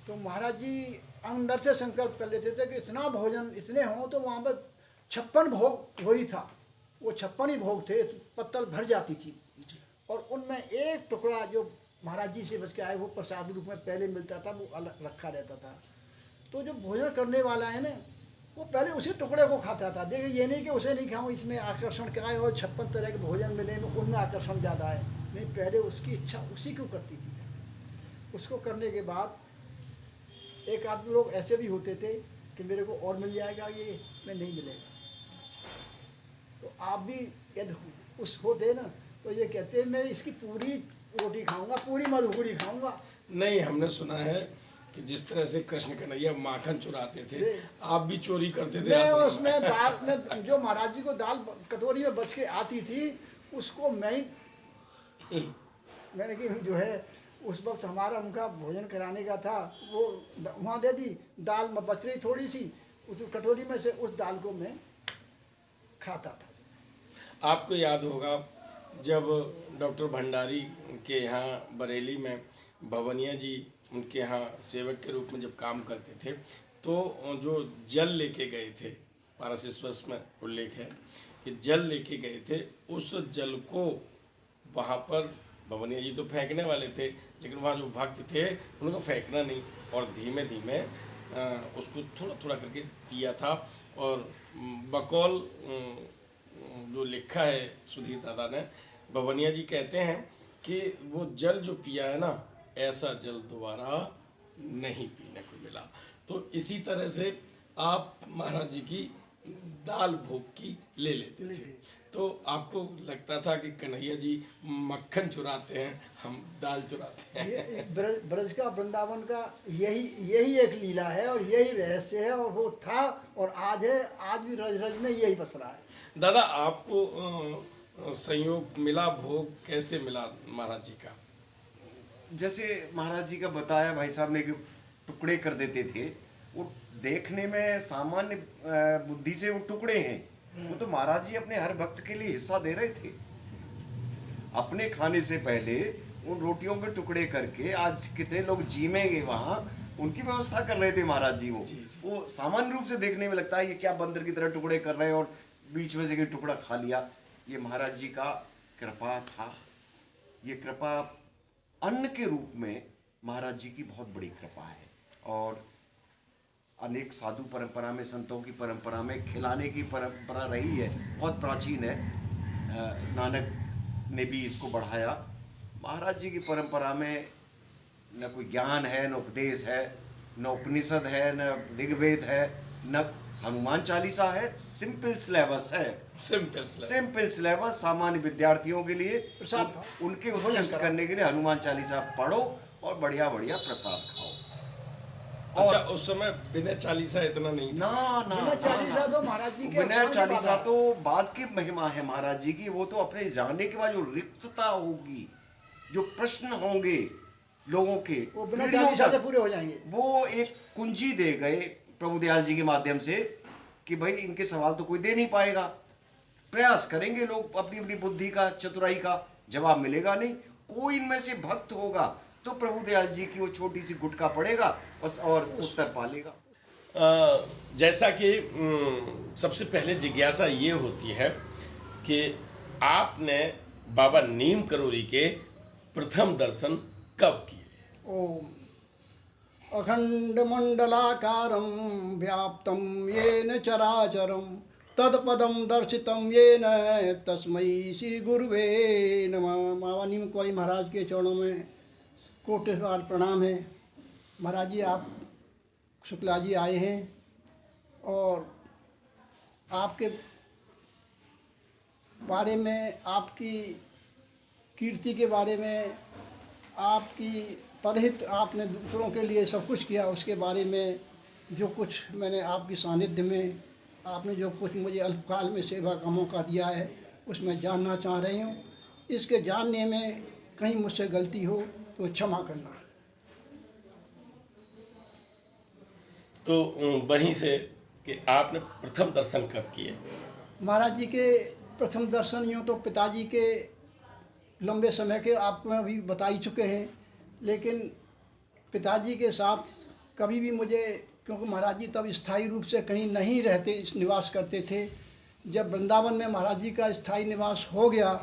तो महाराज जी अंदर से संकल्प कर लेते थे कि इतना भोजन इतने हों तो वहाँ पर 56 भोग वही था, वो 56 ही भोग थे, पत्तल भर जाती थी। और उनमें एक टुकड़ा जो महाराज जी से बच के आए वो प्रसाद रूप में पहले मिलता था, वो अलग रखा रहता था। तो जो भोजन करने वाला है ना वो पहले उसी टुकड़े को खाता था। देखिए ये नहीं कि उसे नहीं खाऊं, इसमें आकर्षण क्या है और 56 तरह के भोजन मिले में उनमें आकर्षण ज़्यादा है, नहीं, पहले उसकी इच्छा उसी को करती थी। उसको करने के बाद एक आध लोग ऐसे भी होते थे कि मेरे को और मिल जाएगा, ये मैं नहीं मिलेगा। तो आप भी यदि उस होते ना तो ये कहते मैं इसकी पूरी रोटी खाऊंगा, पूरी मधुकड़ी खाऊंगा। नहीं, हमने सुना है कि जिस तरह से कृष्ण कन्हैया माखन चुराते थे, आप भी चोरी करते थे। मैं उसमें दाल में जो महाराज जी को दाल कटोरी में बच के आती थी उसको मैंने कि जो है उस वक्त हमारा उनका भोजन कराने का था, वो वहाँ दे दी, दाल में बच रही थोड़ी सी, उस कटोरी में से उस दाल को मैं खाता था। आपको याद होगा जब डॉक्टर भंडारी के यहाँ बरेली में भवनिया जी उनके यहाँ सेवक के रूप में जब काम करते थे तो जो जल लेके गए थे, पारसिस्वस में उल्लेख है कि जल लेके गए थे, उस जल को वहाँ पर भवनिया जी तो फेंकने वाले थे, लेकिन वहाँ जो भक्त थे उनको फेंकना नहीं और धीमे धीमे उसको थोड़ा थोड़ा करके पिया था। और बकौल जो लिखा है सुधीर दादा ने, भवनिया जी कहते हैं कि वो जल जो पिया है ना, ऐसा जल दोबारा नहीं पीने को मिला। तो इसी तरह से आप महाराज जी की दाल भोग की ले लेते थे। तो आपको लगता था कि कन्हैया जी मक्खन चुराते हैं, हम दाल चुराते हैं। ये ब्रज का, वृंदावन का यही एक लीला है और यही रहस्य है, और वो था और आज है, आज भी रज रज में यही बस रहा है। दादा, आपको संयोग मिला, भोग कैसे मिला महाराज जी का? जैसे महाराज जी का बताया भाई साहब ने कि टुकड़े कर देते थे, वो देखने में सामान्य बुद्धि से वो टुकड़े हैं, वो तो महाराज जी अपने हर भक्त के लिए हिस्सा दे रहे थे। अपने खाने से पहले उन रोटियों के टुकड़े करके आज कितने लोग जीमेंगे वहाँ, उनकी व्यवस्था कर रहे थे महाराज जी। वो सामान्य रूप से देखने में लगता है ये क्या बंदर की तरह टुकड़े कर रहे हैं और बीच में से टुकड़ा खा लिया। ये महाराज जी का कृपा था। ये कृपा अन्न के रूप में महाराज जी की बहुत बड़ी कृपा है। और अनेक साधु परंपरा में, संतों की परंपरा में खिलाने की परंपरा रही है, बहुत प्राचीन है। नानक ने भी इसको बढ़ाया। महाराज जी की परंपरा में न कोई ज्ञान है, न उपदेश है, न उपनिषद है, न ऋग्वेद है, न हनुमान चालीसा है। सिंपल सिलेबस है, सिंपल सिलेबस सामान्य विद्यार्थियों के लिए, उनके उत्कृष्ट करने के लिए हनुमान चालीसा पढ़ो और बढ़िया बढ़िया प्रसाद खाओ। अच्छा, उस समय बिना चालीसा इतना नहीं था। बिना चालीसा तो महाराज जी के, बिना चालीसा तो बाद की महिमा है महाराज जी की। वो तो अपने जाने के बाद जो रिक्तता होगी, जो प्रश्न होंगे लोगों के, वो बिना चालीसा से पूरे हो जाएंगे। वो एक कुंजी दे गए प्रभु दयाल जी के माध्यम से कि भाई इनके सवाल तो कोई दे नहीं पाएगा। प्रयास करेंगे लोग अपनी अपनी बुद्धि का, चतुराई का, जवाब मिलेगा नहीं। कोई इनमें से भक्त होगा तो प्रभुदयाल जी की वो छोटी सी गुटका पड़ेगा बस और उत्तर पा लेगा। जैसा कि सबसे पहले जिज्ञासा ये होती है कि आपने बाबा नीम करोली के प्रथम दर्शन कब किए? ओम अखंडमंडलाकारं व्याप्तं येन चराचरं तत्पदं दर्शितं येन तस्मै श्री गुरुवे नमः। बाबा नीम करोली महाराज के चरणों में कोटिवार प्रणाम है। महाराज जी, आप शुक्ला जी आए हैं और आपके बारे में, आपकी कीर्ति के बारे में, आपकी परहित आपने दूसरों के लिए सब कुछ किया, उसके बारे में जो कुछ मैंने आपकी सानिध्य में आपने जो कुछ मुझे अल्पकाल में सेवा का मौका दिया है उसमें जानना चाह रही हूँ। इसके जानने में कहीं मुझसे गलती हो तो क्षमा करना। तो वहीं से कि आपने प्रथम दर्शन कब किए? महाराज जी के प्रथम दर्शन यूँ तो पिताजी के लंबे समय के आपको अभी बता ही चुके हैं, लेकिन पिताजी के साथ कभी भी मुझे, क्योंकि महाराज जी तब स्थायी रूप से कहीं नहीं रहते, इस निवास करते थे। जब वृंदावन में महाराज जी का स्थायी निवास हो गया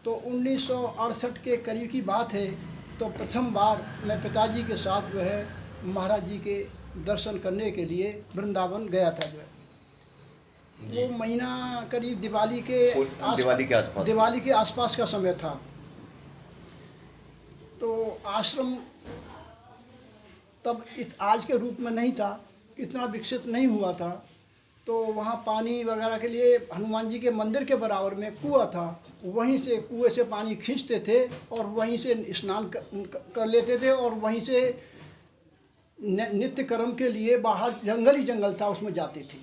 तो 1968 के करीब की बात है, तो प्रथम बार मैं पिताजी के साथ जो है महाराज जी के दर्शन करने के लिए वृंदावन गया था। जो है वो महीना करीब दिवाली के आसपास का समय था। तो आश्रम तब आज के रूप में नहीं था, इतना विकसित नहीं हुआ था। तो वहाँ पानी वगैरह के लिए हनुमान जी के मंदिर के बराबर में कुआं था, वहीं से कुएं से पानी खींचते थे और वहीं से स्नान कर लेते थे और वहीं से नित्य कर्म के लिए बाहर जंगल ही जंगल था, उसमें जाते थे।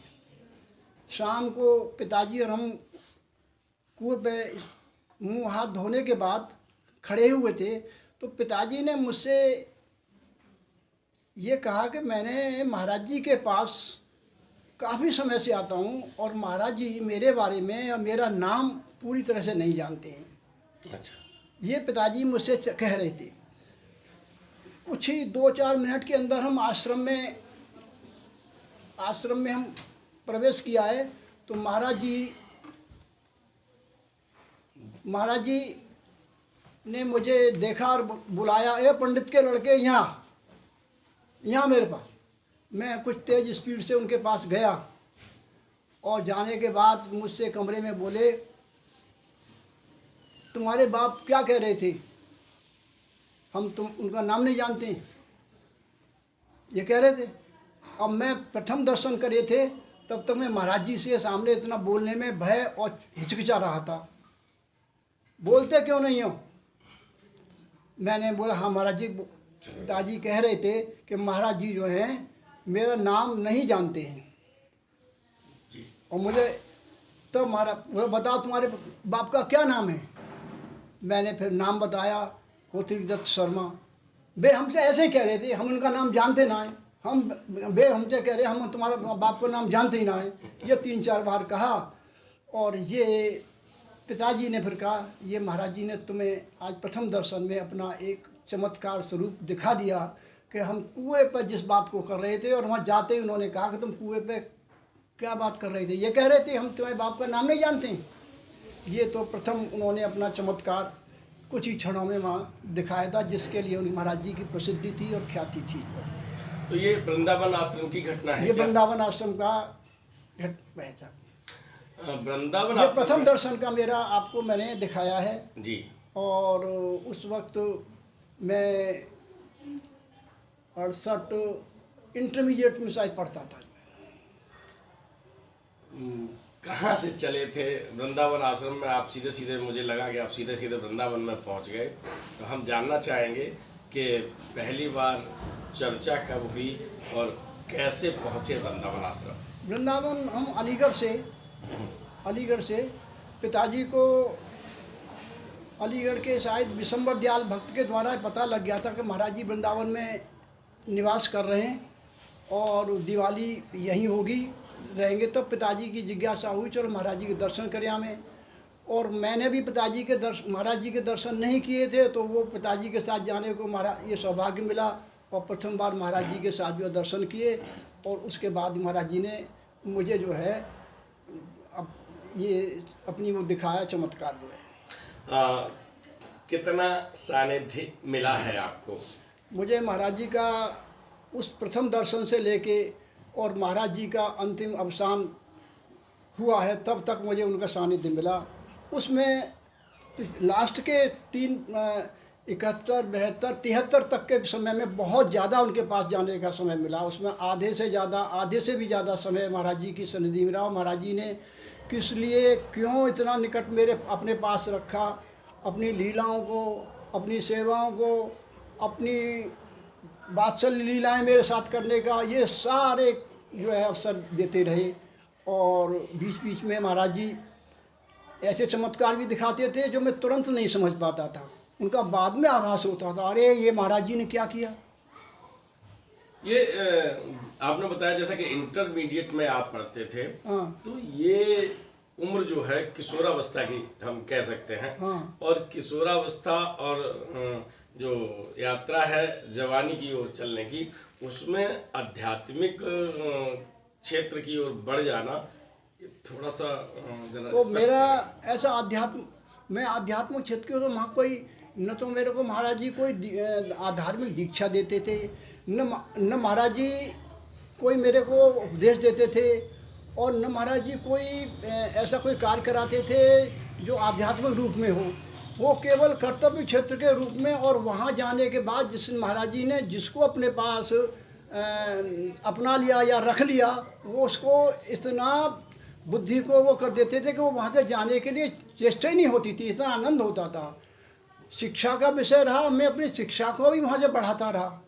शाम को पिताजी और हम कुएं पे मुंह हाथ धोने के बाद खड़े हुए थे, तो पिताजी ने मुझसे ये कहा कि मैंने महाराज जी के पास काफ़ी समय से आता हूँ और महाराज जी मेरे बारे में या मेरा नाम पूरी तरह से नहीं जानते हैं। अच्छा। ये पिताजी मुझसे कह रहे थे। कुछ ही 2-4 मिनट के अंदर हम आश्रम में हम प्रवेश किया है, तो महाराज जी ने मुझे देखा और बुलाया, ए पंडित के लड़के यहाँ मेरे पास। मैं कुछ तेज़ स्पीड से उनके पास गया और जाने के बाद मुझसे कमरे में बोले, तुम्हारे बाप क्या कह रहे थे? तुम उनका नाम नहीं जानते, ये कह रहे थे। अब मैं प्रथम दर्शन करे थे, तब तक मैं महाराज जी से सामने इतना बोलने में भय और हिचकिचा रहा था। बोलते क्यों नहीं हो? मैंने बोला, हाँ महाराज जी, पिताजी कह रहे थे कि महाराज जी जो हैं मेरा नाम नहीं जानते हैं। और मुझे तो बताओ तुम्हारे बाप का क्या नाम है? मैंने फिर नाम बताया, कोथिरदत्त शर्मा। वे हमसे ऐसे ही कह रहे थे, हम उनका नाम जानते ना हैं। वे हमसे कह रहे हम तुम्हारा बाप का नाम जानते ही ना हैं। ये 3-4 बार कहा और ये पिताजी ने फिर कहा, ये महाराज जी ने तुम्हें आज प्रथम दर्शन में अपना एक चमत्कार स्वरूप दिखा दिया कि हम कुएं पर जिस बात को कर रहे थे, और वहाँ जाते ही उन्होंने कहा कि तुम कुएं पे क्या बात कर रहे थे? ये कह रहे थे हम तुम्हारे बाप का नाम नहीं जानते हैं। ये तो प्रथम उन्होंने अपना चमत्कार कुछ ही क्षणों में वहाँ दिखाया था, जिसके लिए उन महाराज जी की प्रसिद्धि थी और ख्याति थी। तो ये वृंदावन आश्रम की घटना है? ये वृंदावन आश्रम का वृंदावन ये प्रथम दर्शन का मेरा आपको मैंने दिखाया है जी। और उस वक्त मैं 68 इंटरमीडिएट में शायद पढ़ता था। कहाँ से चले थे वृंदावन आश्रम में? आप सीधे सीधे, मुझे लगा कि आप सीधे सीधे वृंदावन में पहुँच गए। तो हम जानना चाहेंगे कि पहली बार चर्चा कब हुई और कैसे पहुँचे वृंदावन आश्रम? वृंदावन हम अलीगढ़ से पिताजी को अलीगढ़ के शायद विशंबर दयाल भक्त के द्वारा पता लग गया था कि महाराज जी वृंदावन में निवास कर रहे हैं और दिवाली यहीं होगी रहेंगे। तो पिताजी की जिज्ञासा हुई, चलो महाराज जी के दर्शन करें हमें। और मैंने भी पिताजी के महाराज जी के दर्शन नहीं किए थे, तो वो पिताजी के साथ जाने को महाराज ये सौभाग्य मिला और प्रथम बार महाराज जी के साथ जो दर्शन किए। और उसके बाद महाराज जी ने मुझे जो है अब ये अपनी वो दिखाया चमत्कार जो है। कितना सानिध्य मिला है आपको? मुझे महाराज जी का उस प्रथम दर्शन से लेके और महाराज जी का अंतिम अवसान हुआ है तब तक मुझे उनका सानिध्य मिला। उसमें लास्ट के 71, 72, 73 तक के समय में बहुत ज़्यादा उनके पास जाने का समय मिला। उसमें आधे से भी ज़्यादा समय महाराज जी की सन्निधि में रहा। महाराज जी ने किस लिए क्यों इतना निकट मेरे अपने पास रखा, अपनी लीलाओं को, अपनी सेवाओं को, अपनी वात्सल्य लीलाएं मेरे साथ करने का, ये सारे जो है अवसर देते रहे। और बीच बीच में महाराज जी ऐसे चमत्कार भी दिखाते थे जो मैं तुरंत नहीं समझ पाता था, उनका बाद में आभास होता था, अरे ये महाराज जी ने क्या किया। ये आपने बताया जैसा कि इंटरमीडिएट में आप पढ़ते थे, हाँ। तो ये उम्र जो है किशोरावस्था की हम कह सकते हैं। हाँ। और किशोरावस्था और जो यात्रा है जवानी की ओर चलने की, उसमें आध्यात्मिक क्षेत्र की ओर बढ़ जाना थोड़ा सा जरा तो स्पष्ट मेरा करें। ऐसा मैं आध्यात्मिक क्षेत्र के तो वहाँ कोई न तो मेरे को महाराज जी कोई आध्यात्मिक दीक्षा देते थे, न महाराज जी कोई मेरे को उपदेश देते थे, और न महाराज जी कोई ऐसा कोई कार्य कराते थे जो आध्यात्मिक रूप में हो। वो केवल कर्तव्य क्षेत्र के रूप में, और वहाँ जाने के बाद जिस महाराज जी ने जिसको अपने पास अपना लिया या रख लिया, वो उसको इतना बुद्धि को वो कर देते थे कि वो वहाँ से जाने के लिए चेष्टा ही नहीं होती थी, इतना आनंद होता था। शिक्षा का विषय रहा, मैं अपनी शिक्षा को भी वहाँ से बढ़ाता रहा,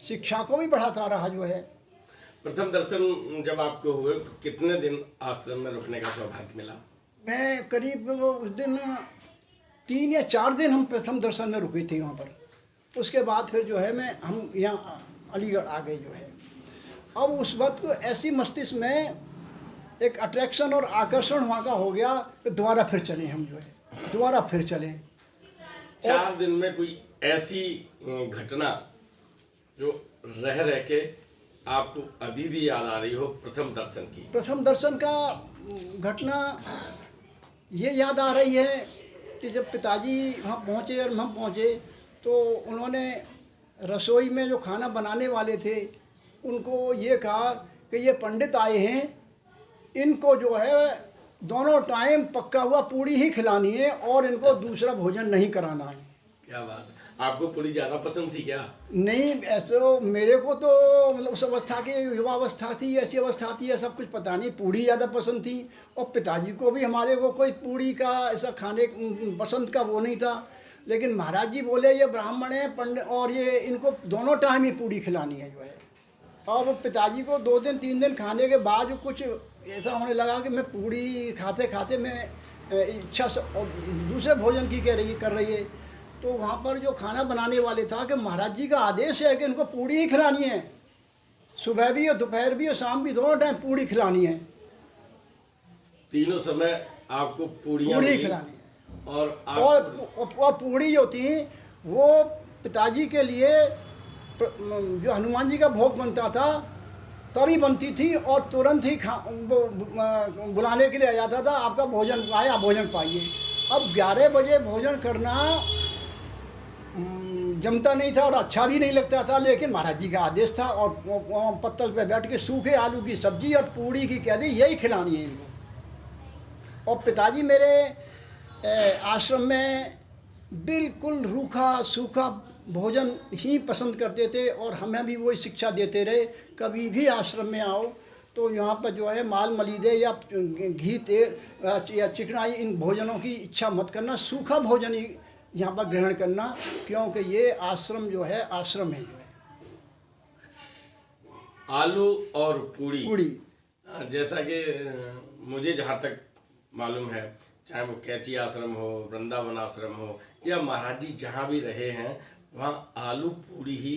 शिक्षा को भी बढ़ाता रहा जो है। प्रथम दर्शन जब आपको हुए तो कितने दिन आश्रम में रुकने का सौभाग्य मिला? मैं करीब उस दिन 3 या 4 दिन हम प्रथम दर्शन में रुके थे वहाँ पर। उसके बाद फिर जो है हम यहाँ अलीगढ़ आ गए जो है। अब उस वक्त ऐसी मस्तिष्क में एक अट्रैक्शन और आकर्षण वहाँ का हो गया कि दोबारा फिर चले हम जो है, दोबारा फिर चले। 4 दिन में कोई ऐसी घटना जो रह के आपको अभी भी याद आ रही हो प्रथम दर्शन की? प्रथम दर्शन का घटना ये याद आ रही है कि जब पिताजी वहाँ पहुँचे और हम पहुँचे, तो उन्होंने रसोई में जो खाना बनाने वाले थे उनको ये कहा कि ये पंडित आए हैं, इनको जो है दोनों टाइम पक्का हुआ पूड़ी ही खिलानी है और इनको दूसरा भोजन नहीं कराना है। क्या बात! आपको पूड़ी ज़्यादा पसंद थी क्या? नहीं, ऐसे मेरे को तो मतलब उस अवस्था की युवावस्था थी, ऐसी अवस्था थी, सब कुछ पता नहीं, पूड़ी ज़्यादा पसंद थी। और पिताजी को भी हमारे को कोई पूड़ी का ऐसा खाने पसंद का वो नहीं था। लेकिन महाराज जी बोले ये ब्राह्मण है पंडित, और ये इनको दोनों टाइम ही पूड़ी खिलानी है जो है। और पिताजी को 2 दिन 3 दिन खाने के बाद कुछ ऐसा होने लगा कि मैं पूड़ी खाते खाते मैं इच्छा दूसरे भोजन की कर रही है। तो वहाँ पर जो खाना बनाने वाले था कि महाराज जी का आदेश है कि इनको पूड़ी ही खिलानी है, सुबह भी और दोपहर भी और शाम भी, दोनों टाइम पूड़ी खिलानी है, तीनों समय आपको पूड़ी खिलानी है। और पूड़ी जो थी वो पिताजी के लिए जो हनुमान जी का भोग बनता था तभी बनती थी, और तुरंत ही बुलाने के लिए आ जाता था, आपका भोजन आया, भोजन पाइए। अब 11 बजे भोजन करना जमता नहीं था और अच्छा भी नहीं लगता था, लेकिन महाराज जी का आदेश था। और पत्तल पे बैठ के सूखे आलू की सब्जी और पूड़ी की कह दी यही खिलानी है इनको। और पिताजी मेरे आश्रम में बिल्कुल रूखा सूखा भोजन ही पसंद करते थे, और हमें भी वही शिक्षा देते रहे, कभी भी आश्रम में आओ तो यहाँ पर जो है माल मलीदे या घी तेल या चिकनाई इन भोजनों की इच्छा मत करना, सूखा भोजन ही यहाँ पर ग्रहण करना, क्योंकि ये आश्रम जो है आश्रम है जो है। आलू और पूड़ी जैसा कि मुझे जहाँ तक मालूम है, चाहे वो कैची आश्रम हो, वृंदावन आश्रम हो, या महाराज जी जहाँ भी रहे हैं वहाँ आलू पूड़ी ही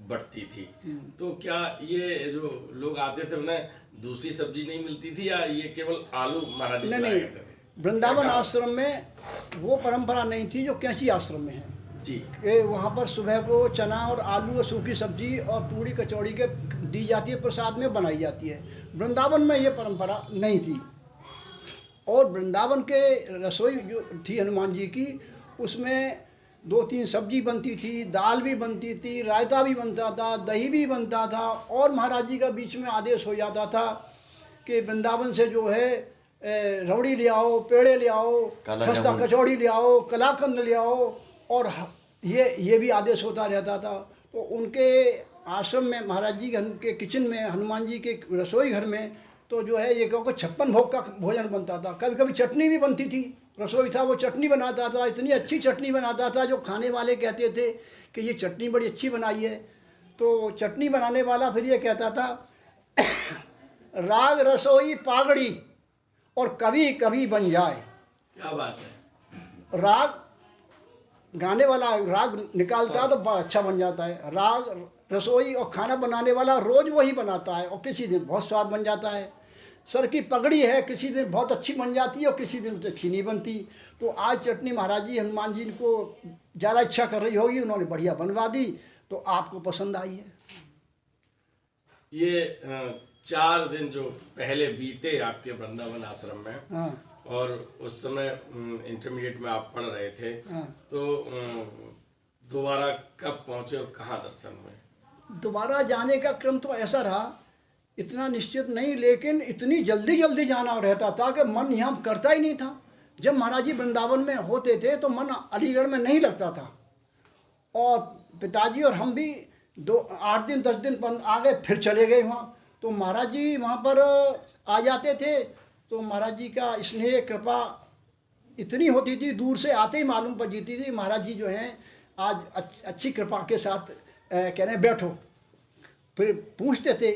बढ़ती थी। तो क्या ये जो लोग आते थे उन्हें दूसरी सब्जी नहीं मिलती थी, या ये केवल आलू महाराज जी चलाया करते थे? वृंदावन आश्रम में वो परंपरा नहीं थी जो कैंची आश्रम में है जी। कि वहाँ पर सुबह को चना और आलू और सूखी सब्जी और पूड़ी कचौड़ी के दी जाती है, प्रसाद में बनाई जाती है। वृंदावन में ये परंपरा नहीं थी। और वृंदावन के रसोई जो थी हनुमान जी की, उसमें 2-3 सब्जी बनती थी, दाल भी बनती थी, रायता भी बनता था, दही भी बनता था। और महाराज जी का बीच में आदेश हो जाता था कि वृंदावन से जो है रबड़ी ले आओ, पेड़े ले आओ, खस्ता कचौड़ी ले आओ, कलाकंद ले आओ। और ये भी आदेश होता रहता था। तो उनके आश्रम में, महाराज जी के किचन में, हनुमान जी के रसोई घर में तो जो है ये को 56 भोग का भोजन बनता था। कभी कभी चटनी भी बनती थी। रसोई था वो चटनी बनाता था, इतनी अच्छी चटनी बनाता था जो खाने वाले कहते थे कि ये चटनी बड़ी अच्छी बनाई है। तो चटनी बनाने वाला फिर ये कहता था राग रसोई पागड़ी और कभी कभी बन जाए। क्या बात है। राग गाने वाला राग निकालता है तो बड़ा अच्छा बन जाता है। राग रसोई और खाना बनाने वाला रोज़ वही बनाता है और किसी दिन बहुत स्वाद बन जाता है। सर की पगड़ी है, किसी दिन बहुत अच्छी बन जाती है और किसी दिन तो अच्छी नहीं बनती। तो आज चटनी महाराज जी हनुमान जी को ज़्यादा इच्छा कर रही होगी, उन्होंने बढ़िया बनवा दी तो आपको पसंद आई है। ये 4 दिन जो पहले बीते आपके वृंदावन आश्रम में, हाँ, और उस समय इंटरमीडिएट में आप पढ़ रहे थे, हाँ। तो दोबारा कब पहुंचे और कहाँ दर्शन हुए? दोबारा जाने का क्रम तो ऐसा रहा, इतना निश्चित नहीं, लेकिन इतनी जल्दी जल्दी जाना रहता था कि मन यहाँ करता ही नहीं था। जब महाराज जी वृंदावन में होते थे तो मन अलीगढ़ में नहीं लगता था। और पिताजी और हम भी 8 दिन 10 दिन आ गए, फिर चले गए वहाँ। तो महाराज जी वहाँ पर आ जाते थे तो महाराज जी का स्नेह कृपा इतनी होती थी, दूर से आते ही मालूम पड़ जाती थी महाराज जी जो हैं आज अच्छी कृपा के साथ कह रहे हैं बैठो। फिर पूछते थे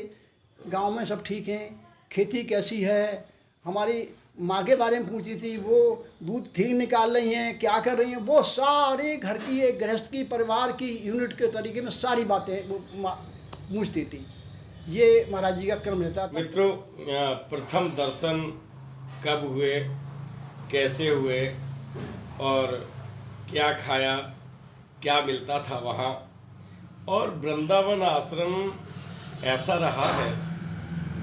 गांव में सब ठीक हैं, खेती कैसी है, हमारी माँ के बारे में पूछती थी, वो दूध ठीक निकाल रही हैं, क्या कर रही हैं, वो सारे घर की, एक गृहस्थ की, परिवार की यूनिट के तरीके में सारी बातें वो पूछती थी। ये महाराज जी का क्रम रहता था। मित्रों, प्रथम दर्शन कब हुए, कैसे हुए और क्या खाया, क्या मिलता था वहाँ? और वृंदावन आश्रम ऐसा रहा है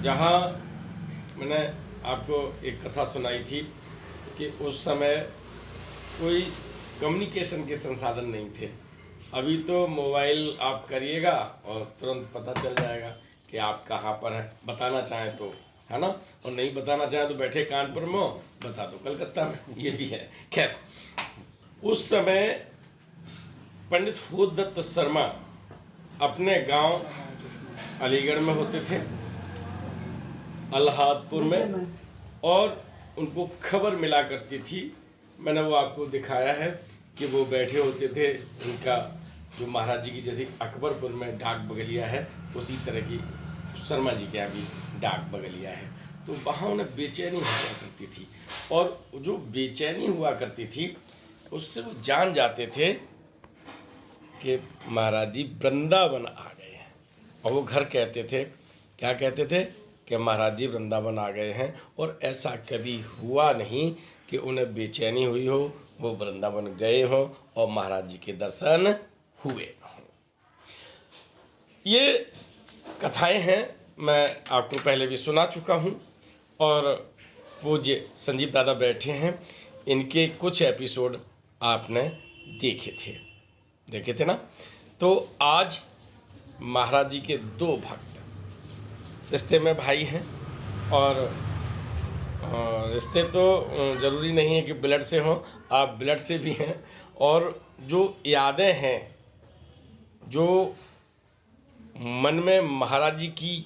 जहाँ मैंने आपको एक कथा सुनाई थी कि उस समय कोई कम्युनिकेशन के संसाधन नहीं थे। अभी तो मोबाइल आप करिएगा और तुरंत पता चल जाएगा कि आप कहाँ पर हैं, बताना चाहें तो, है ना, और नहीं बताना चाहें तो बैठे कानपुर में बता दो कलकत्ता में, ये भी है। खैर, उस समय पंडित होदत्त शर्मा अपने गांव अलीगढ़ में होते थे, अलाहादपुर में, और उनको खबर मिला करती थी। मैंने वो आपको दिखाया है कि वो बैठे होते थे, उनका जो महाराज जी की जैसे अकबरपुर में डाक बगलिया है, उसी तरह की शर्मा जी के यहाँ भी डाक बगलिया है। तो वहाँ उन्हें बेचैनी हुआ करती थी, और जो बेचैनी हुआ करती थी उससे वो जान जाते थे कि महाराज जी वृंदावन आ गए हैं। और वो घर कहते थे, क्या कहते थे कि महाराज जी वृंदावन आ गए हैं। और ऐसा कभी हुआ नहीं कि उन्हें बेचैनी हुई हो, वो वृंदावन गए हों और महाराज जी के दर्शन हुए हों। ये कथाएं हैं, मैं आपको पहले भी सुना चुका हूँ, और पूज्य संजीव दादा बैठे हैं, इनके कुछ एपिसोड आपने देखे थे ना। तो आज महाराज जी के 2 भक्त रिश्ते में भाई हैं, और रिश्ते तो ज़रूरी नहीं है कि ब्लड से हों, आप ब्लड से भी हैं। और जो यादें हैं, जो मन में महाराज जी की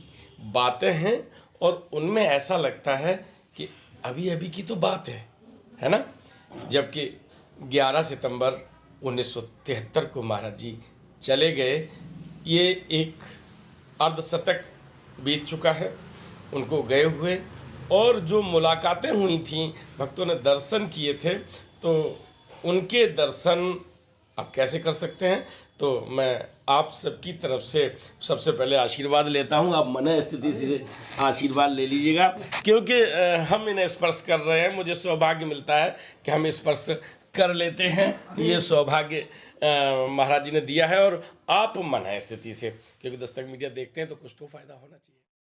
बातें हैं, और उनमें ऐसा लगता है कि अभी अभी की तो बात है ना। जबकि 11 सितंबर 1973 को महाराज जी चले गए, ये एक अर्धशतक बीत चुका है उनको गए हुए। और जो मुलाकातें हुई थी, भक्तों ने दर्शन किए थे, तो उनके दर्शन आप कैसे कर सकते हैं, तो मैं आप सबकी तरफ से सबसे पहले आशीर्वाद लेता हूं। आप मन स्थिति से आशीर्वाद ले लीजिएगा, क्योंकि हम इन्हें स्पर्श कर रहे हैं। मुझे सौभाग्य मिलता है कि हम स्पर्श कर लेते हैं। ये सौभाग्य महाराज जी ने दिया है, और आप मन स्थिति से, क्योंकि दस्तक मीडिया देखते हैं तो कुछ तो फ़ायदा होना चाहिए।